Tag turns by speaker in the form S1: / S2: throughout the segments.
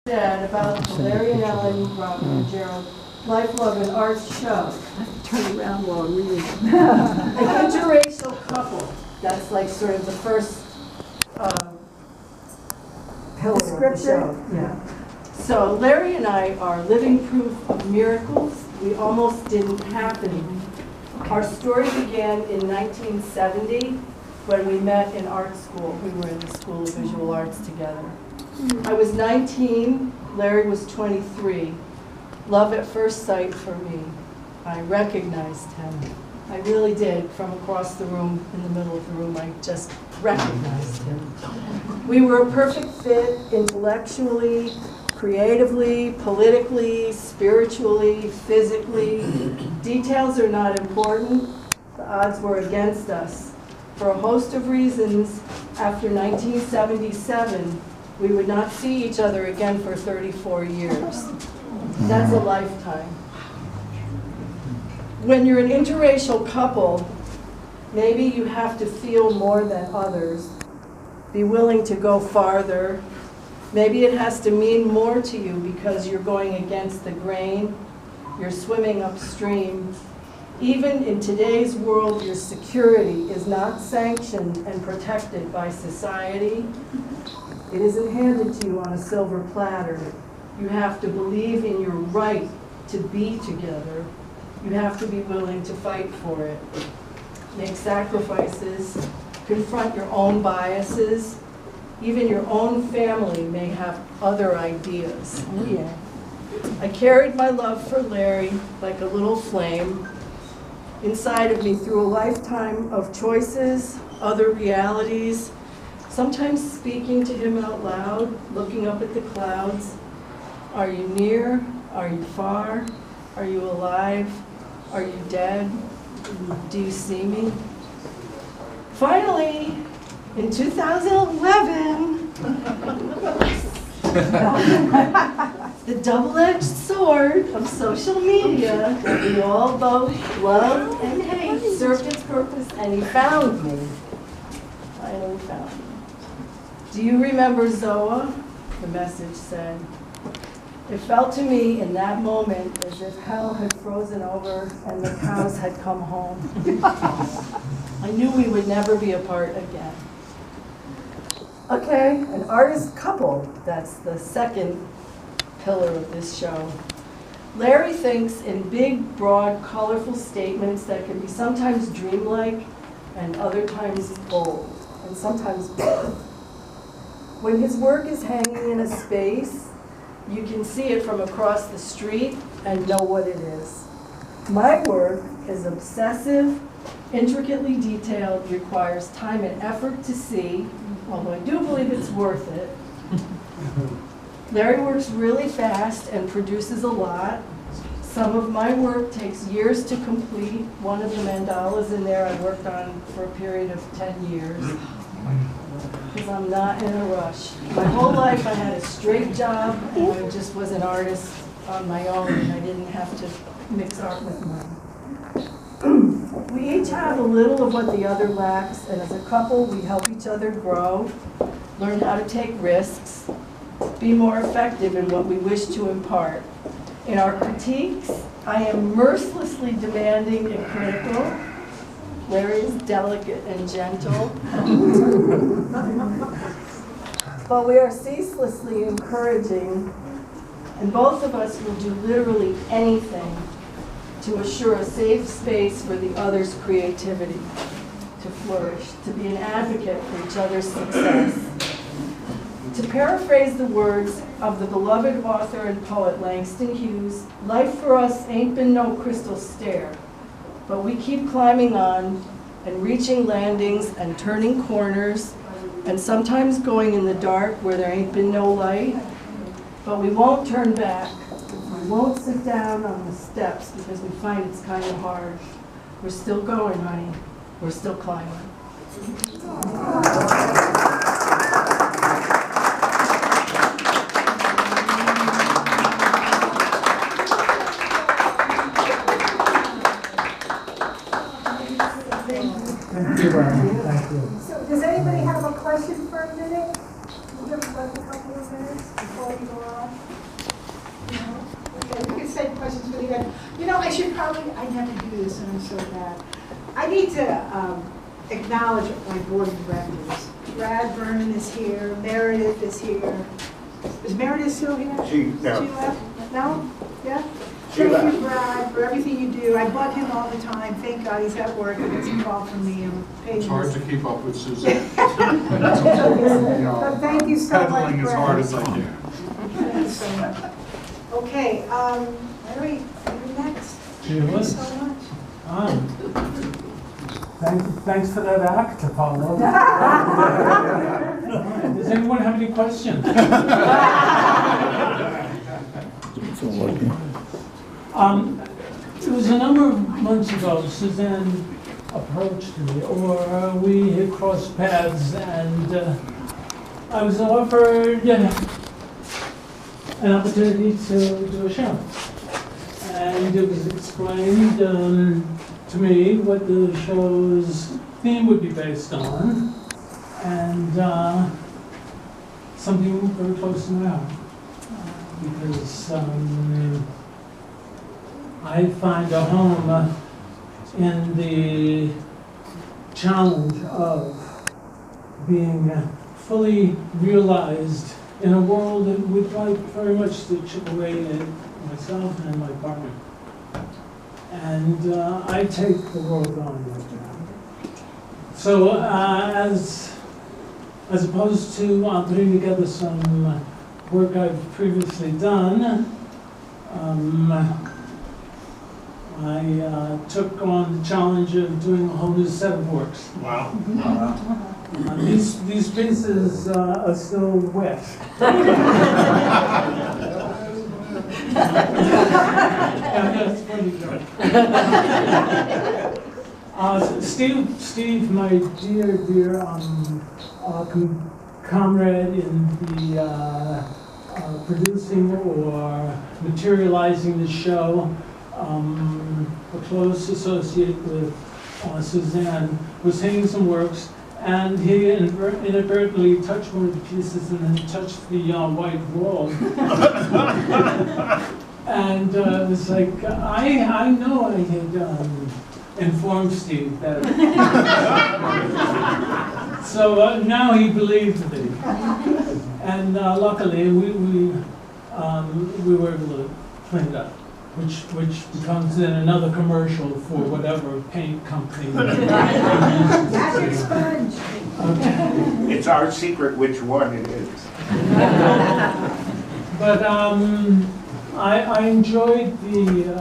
S1: Said about the Larry and Ellen, Robert and Gerald Life, Love, and Arts show.
S2: I have to turn around while I'm reading.
S1: An interracial couple. That's like sort of the first
S3: pillar of the show.
S1: Yeah. So Larry and I are living proof of miracles. We almost didn't happen. Our story began in 1970 when we met in art school. We were in the School of Visual Arts together. I was 19, Larry was 23. Love at first sight for me. I recognized him. I really did. From across the room, in the middle of the room, I just recognized him. We were a perfect fit intellectually, creatively, politically, spiritually, physically. Details are not important. The odds were against us. For a host of reasons, after 1977, we would not see each other again for 34 years. That's a lifetime. When you're an interracial couple, maybe you have to feel more than others, be willing to go farther. Maybe it has to mean more to you because you're going against the grain, you're swimming upstream. Even in today's world, your security is not sanctioned and protected by society. It isn't handed to you on a silver platter. You have to believe in your right to be together. You have to be willing to fight for it. Make sacrifices, confront your own biases. Even your own family may have other ideas.
S2: Oh, yeah.
S1: I carried my love for Larry like a little flame inside of me through a lifetime of choices, other realities, sometimes speaking to him out loud, looking up at the clouds. Are you near? Are you far? Are you alive? Are you dead? Do you see me? Finally, in 2011, the double-edged sword of social media that we all both love and hate served its purpose, and he found me. Finally found me. Do you remember Zoa? The message said. It felt to me in that moment as if hell had frozen over and the cows had come home. I knew we would never be apart again. Okay, an artist couple. That's the second pillar of this show. Larry thinks in big, broad, colorful statements that can be sometimes dreamlike and other times bold, and sometimes both. When his work is hanging in a space, you can see it from across the street and know what it is. My work is obsessive, intricately detailed, requires time and effort to see, although I do believe it's worth it. Larry works really fast and produces a lot. Some of my work takes years to complete. One of the mandalas in there I worked on for a period of 10 years. Because I'm not in a rush. My whole life I had a straight job and I just was an artist on my own and I didn't have to mix art with mine. We each have a little of what the other lacks, and as a couple we help each other grow, learn how to take risks, be more effective in what we wish to impart. In our critiques, I am mercilessly demanding and critical. Larry is delicate and gentle. But we are ceaselessly encouraging, and both of us will do literally anything to assure a safe space for the other's creativity to flourish, to be an advocate for each other's success. To paraphrase the words of the beloved author and poet Langston Hughes, life for us ain't been no crystal stair. But we keep climbing on and reaching landings and turning corners and sometimes going in the dark where there ain't been no light. But we won't turn back. We won't sit down on the steps because we find it's kind of hard. We're still going, honey. We're still climbing.
S3: Thank you, thank you.
S4: So does anybody have a question for a minute? We'll give about a couple of minutes before we go on. questions for the end. You know, I never do this, and I'm so bad. I need to acknowledge my board of directors. Brad Vernon is here, Meredith is here. Is Meredith still here?
S5: No.
S4: She left? No? Yeah?
S5: She
S4: Thank
S5: left.
S4: you, Brad, for everything you do. I bug him all the time. Thank God he's at work. He gets a call from me.
S6: It's hard to keep up with Suzanne.
S4: But thank you so much,
S6: Pedaling as hard
S4: Brad.
S6: as I can.
S4: Okay, Larry, you're next. Thank you so much.
S7: Thanks for that act, Apollo. Does anyone have any questions? It was a number of months ago, Suzanne approached me, or we had crossed paths, and I was offered an opportunity to do a show. And it was explained to me what the show's theme would be based on, and something very close to my heart, because I find a home in the challenge of being fully realized in a world that would like very much to chip away at myself and my partner. And I take the world on like that. So as opposed to putting together some work I've previously done, I took on the challenge of doing a whole new set of works.
S6: Wow.
S7: These pieces are still wet. That's funny. Steve, my dear comrade in the producing or materializing the show, a close associate with Suzanne, was hanging some works, and he inadvertently touched one of the pieces and then touched the white wall. And it was like, I know I had informed Steve that. So now he believed me. And luckily we were able to clean it up. Which becomes then another commercial for whatever paint company.
S4: Magic sponge.
S7: Okay.
S5: It's our secret which one it is.
S7: But I enjoyed the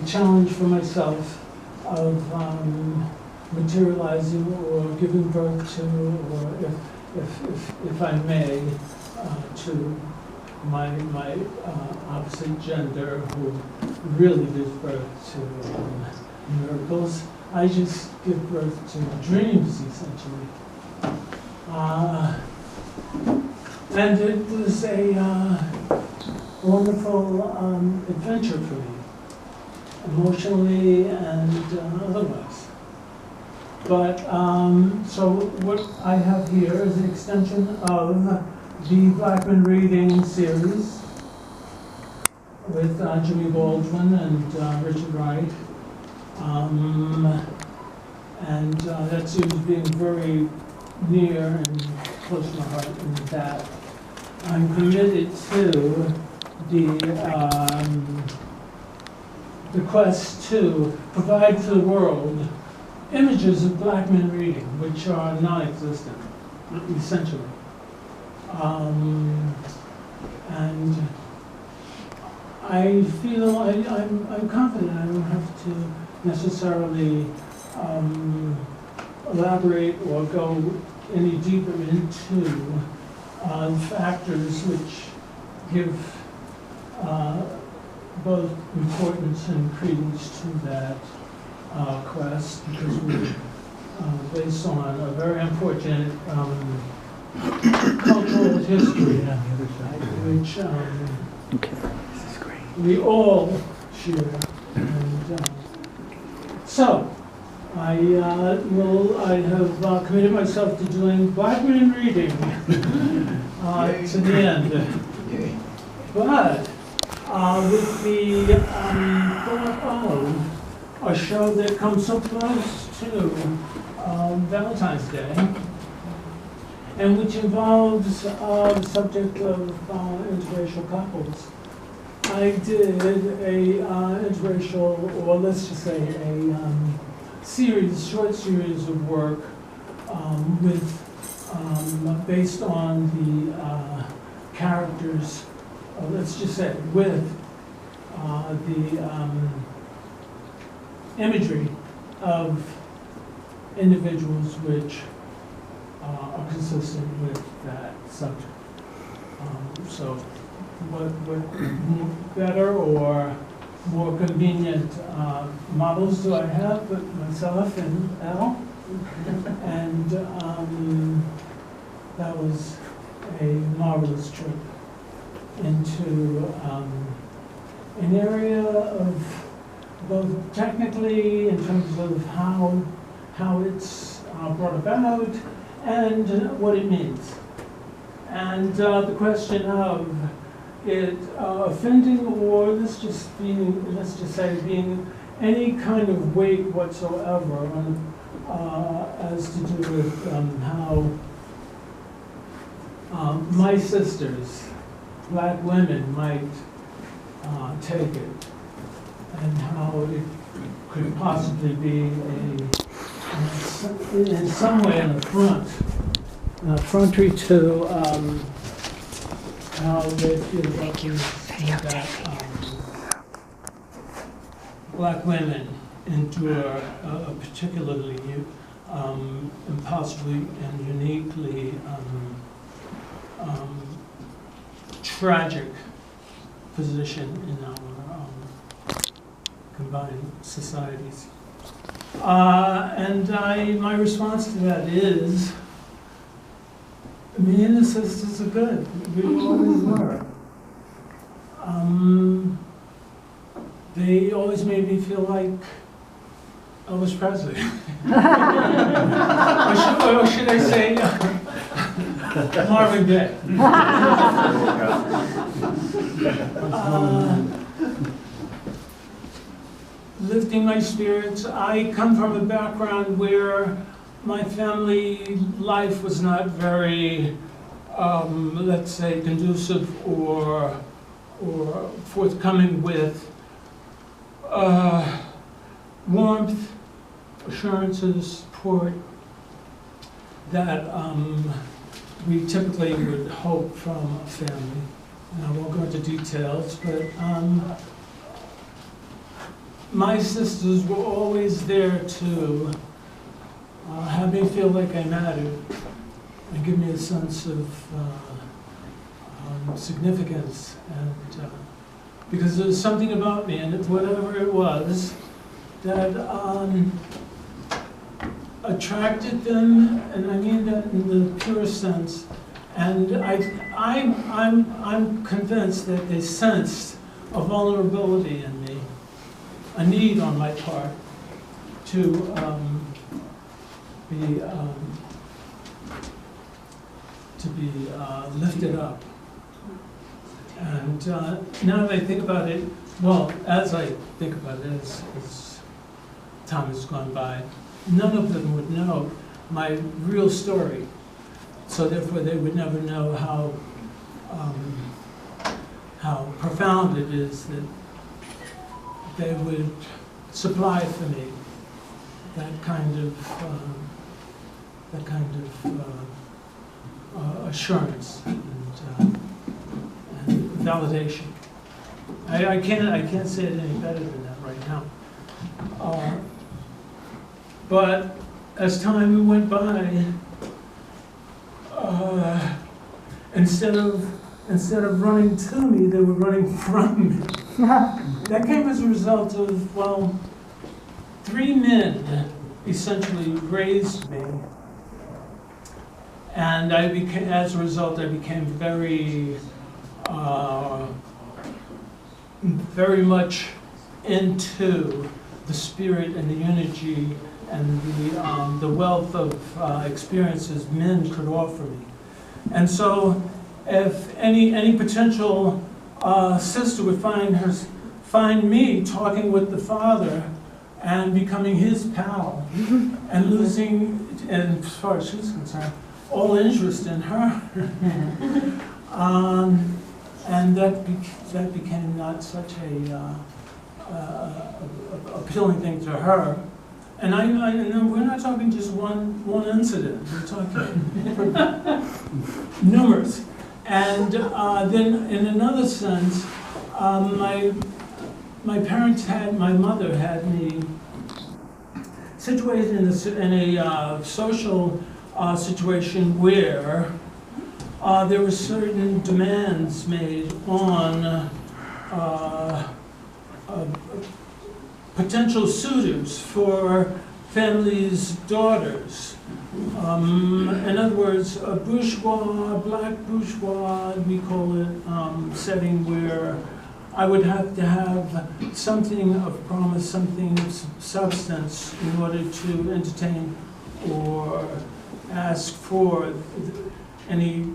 S7: challenge for myself of materializing or giving birth to, or if I may, to my opposite gender, who really gives birth to miracles. I just give birth to dreams, essentially. And it was a wonderful adventure for me, emotionally and otherwise. But, so what I have here is an extension of the Blackman Reading series with Jimmy Baldwin and Richard Wright. And that seems being very near and close to my heart in that I'm committed to the quest to provide to the world images of black men reading, which are non-existent, essentially. And I feel I'm confident I don't have to necessarily elaborate or go any deeper into factors which give both importance and credence to that quest, because we're based on a very unfortunate cultural history, which we all share. And so, I have committed myself to doing Black Men Reading to the end. But with the thought of a show that comes so close to Valentine's Day, and which involves the subject of interracial couples. I did a interracial, or let's just say a short series of work based on the characters, let's just say with the imagery of individuals which are consistent with that subject. So what better or more convenient models do I have but myself and Al? And that was a marvelous trip into an area of both technically in terms of how it's brought about and what it means. And the question of it offending or let's just say being any kind of weight whatsoever on, as to do with how my sisters, black women, might take it, and how it could possibly be in some way an affrontary to how they feel about that black women endure a particularly and possibly and uniquely tragic position in our combined societies. And my response to that is, me and the sisters are good. We always were. They always made me feel like Elvis Presley. or should I say Marvin Gaye. Lifting my spirits. I come from a background where my family life was not very, let's say, conducive or forthcoming with warmth, assurances, support that we typically would hope from a family. And I won't go into details, but my sisters were always there to have me feel like I mattered and give me a sense of significance. And because there was something about me, and whatever it was, that attracted them, and I mean that in the purest sense. And I'm convinced that they sensed a vulnerability in me, a need on my part to be lifted up. And now that I think about it, well, as I think about it, as time has gone by, none of them would know my real story. So therefore, they would never know how profound it is that they would supply for me that kind of assurance and validation. I can't say it any better than that right now. But as time went by, instead of running to me, they were running from me. That came as a result of, well, 3 men essentially raised me, and as a result, I became very much into the spirit and the energy and the wealth of experiences men could offer me. And so if any potential sister would find me talking with the father and becoming his pal and losing, and as far as she's concerned, all interest in her. And that became not such a appealing thing to her. And and we're not talking just one incident. We're talking numerous. And then, in another sense, my mother had me situated in a social situation where there were certain demands made on potential suitors for families' daughters. In other words, a bourgeois, black bourgeois, we call it, setting where I would have to have something of promise, something of substance in order to entertain or ask for any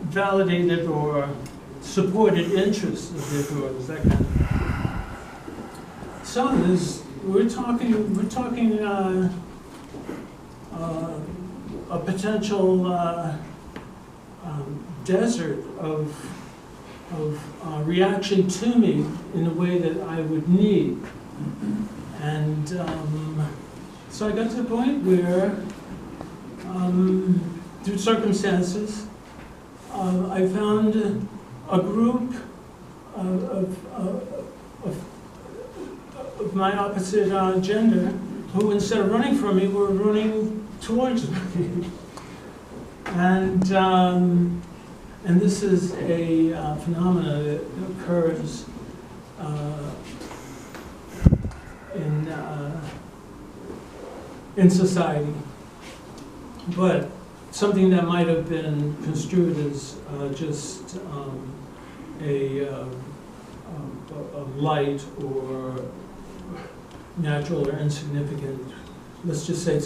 S7: validated or supported interests of their daughters, that kind of thing. So we're talking a potential desert of reaction to me in a way that I would need. And so I got to the point where, through circumstances, I found a group of my opposite gender who, instead of running from me, were running towards me. And this is a phenomenon that occurs in society, but something that might have been construed as just a light or natural or insignificant, let's just say